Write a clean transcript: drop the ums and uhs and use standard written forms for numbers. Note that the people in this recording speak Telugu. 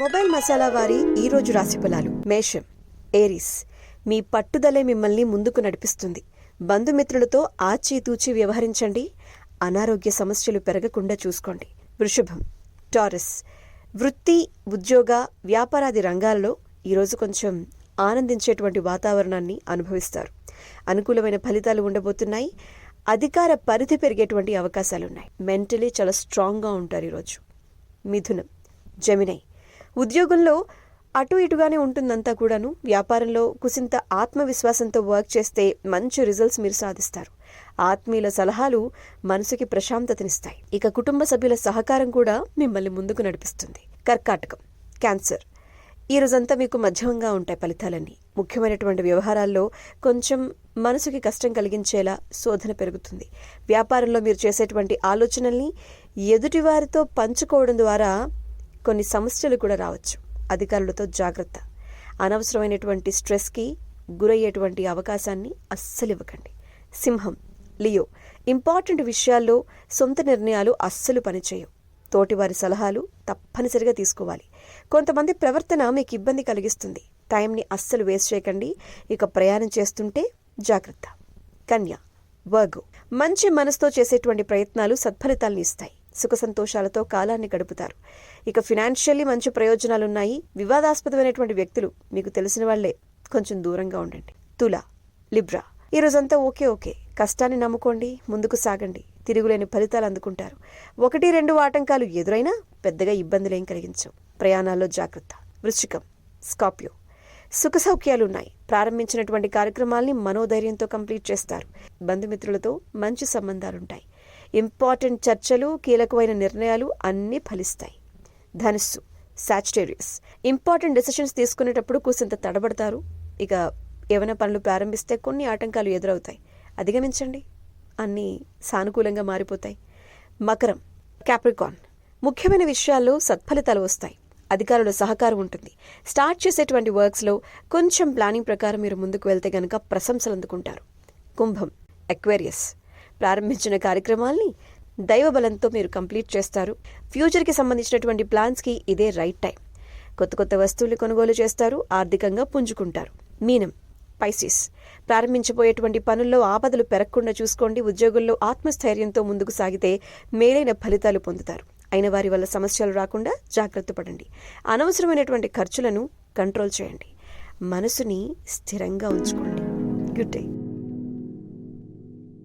మొబైల్ మసాలా వారి ఈరోజు రాశి ఫలాలు. మేషం, ఏరీస్. మీ పట్టుదలే మిమ్మల్ని ముందుకు నడిపిస్తుంది. బంధుమిత్రులతో ఆచితూచి వ్యవహరించండి. అనారోగ్య సమస్యలు పెరగకుండా చూసుకోండి. వృషభం, టారస్. వృత్తి, ఉద్యోగ, వ్యాపారాది రంగాల్లో ఈరోజు కొంచెం ఆనందించేటువంటి వాతావరణాన్ని అనుభవిస్తారు. అనుకూలమైన ఫలితాలు ఉండబోతున్నాయి. అధికార పరిధి పెరిగేటువంటి అవకాశాలున్నాయి. మెంటలీ చాలా స్ట్రాంగ్గా ఉంటారు ఈరోజు. మిథునం, జెమినై. ఉద్యోగంలో అటు ఇటుగానే ఉంటుందంతా కూడాను. వ్యాపారంలో కుసింత ఆత్మవిశ్వాసంతో వర్క్ చేస్తే మంచి రిజల్ట్స్ మీరు సాధిస్తారు. ఆత్మీయుల సలహాలు మనసుకి ప్రశాంతతనిస్తాయి. ఇక కుటుంబ సభ్యుల సహకారం కూడా మిమ్మల్ని ముందుకు నడిపిస్తుంది. కర్కాటకం, క్యాన్సర్. ఈ రోజంతా మీకు మధ్యమంగా ఉంటాయి ఫలితాలన్నీ. ముఖ్యమైనటువంటి వ్యవహారాల్లో కొంచెం మనసుకి కష్టం కలిగించేలా శోధన పెరుగుతుంది. వ్యాపారంలో మీరు చేసేటువంటి ఆలోచనల్ని ఎదుటివారితో పంచుకోవడం ద్వారా కొన్ని సమస్యలు కూడా రావచ్చు. అధికారులతో జాగ్రత్త. అనవసరమైనటువంటి స్ట్రెస్కి గురయ్యేటువంటి అవకాశాన్ని అస్సలు ఇవ్వకండి. సింహం, లియో. ఇంపార్టెంట్ విషయాల్లో సొంత నిర్ణయాలు అస్సలు పనిచేయవు. తోటివారి సలహాలు తప్పనిసరిగా తీసుకోవాలి. కొంతమంది ప్రవర్తన మీకు ఇబ్బంది కలిగిస్తుంది. టైంని అస్సలు వేస్ట్ చేయకండి. ఇక ప్రయాణం చేస్తుంటే జాగ్రత్త. కన్య, వర్గో. మంచి మనసుతో చేసేటువంటి ప్రయత్నాలు సత్ఫలితాలను ఇస్తాయి. సుఖ సంతోషాలతో కాలాన్ని గడుపుతారు. ఇక ఫినాన్షియల్లీ మంచి ప్రయోజనాలున్నాయి. వివాదాస్పదమైనటువంటి వ్యక్తులు మీకు తెలిసిన వాళ్లే, కొంచెం దూరంగా ఉండండి. తుల, లిబ్రా. ఈ రోజంతా ఓకే. కష్టాన్ని నమ్ముకోండి, ముందుకు సాగండి. తిరుగులేని ఫలితాలు అందుకుంటారు. 1-2 ఆటంకాలు ఎదురైనా పెద్దగా ఇబ్బందులేం కలిగించవు. ప్రయాణాల్లో జాగ్రత్త. వృశ్చికం, స్కార్పియో. సుఖ సౌఖ్యాలున్నాయి. ప్రారంభించినటువంటి కార్యక్రమాల్ని మనోధైర్యంతో కంప్లీట్ చేస్తారు. బంధుమిత్రులతో మంచి సంబంధాలుంటాయి. ఇంపార్టెంట్ చర్చలు, కీలకమైన నిర్ణయాలు అన్నీ ఫలిస్తాయి. ధనుస్సు, సాజిటేరియస్. ఇంపార్టెంట్ డెసిషన్స్ తీసుకునేటప్పుడు కూసింత తడబడతారు. ఇక ఏమైనా పనులు ప్రారంభిస్తే కొన్ని ఆటంకాలు ఎదురవుతాయి. అధిగమించండి, అన్నీ సానుకూలంగా మారిపోతాయి. మకరం, క్యాప్రికాన్. ముఖ్యమైన విషయాల్లో సత్ఫలితాలు వస్తాయి. అధికారుల సహకారం ఉంటుంది. స్టార్ట్ చేసేటువంటి వర్క్స్లో కొంచెం ప్లానింగ్ ప్రకారం మీరు ముందుకు వెళ్తే గనక ప్రశంసలు అందుకుంటారు. కుంభం, అక్వేరియస్. ప్రారంభించిన కార్యక్రమాల్ని దైవబలంతో మీరు కంప్లీట్ చేస్తారు. ఫ్యూచర్కి సంబంధించినటువంటి ప్లాన్స్కి ఇదే రైట్ టైం. కొత్త వస్తువులు కొనుగోలు చేస్తారు. ఆర్థికంగా పుంజుకుంటారు. మీనం, పైసిస్. ప్రారంభించబోయేటువంటి పనుల్లో ఆపదలు పెరగకుండా చూసుకోండి. ఉద్యోగుల్లో ఆత్మస్థైర్యంతో ముందుకు సాగితే మేలైన ఫలితాలు పొందుతారు. అయిన వారి వల్ల సమస్యలు రాకుండా జాగ్రత్త పడండి. అనవసరమైనటువంటి ఖర్చులను కంట్రోల్ చేయండి. మనసుని స్థిరంగా ఉంచుకోండి. Good day.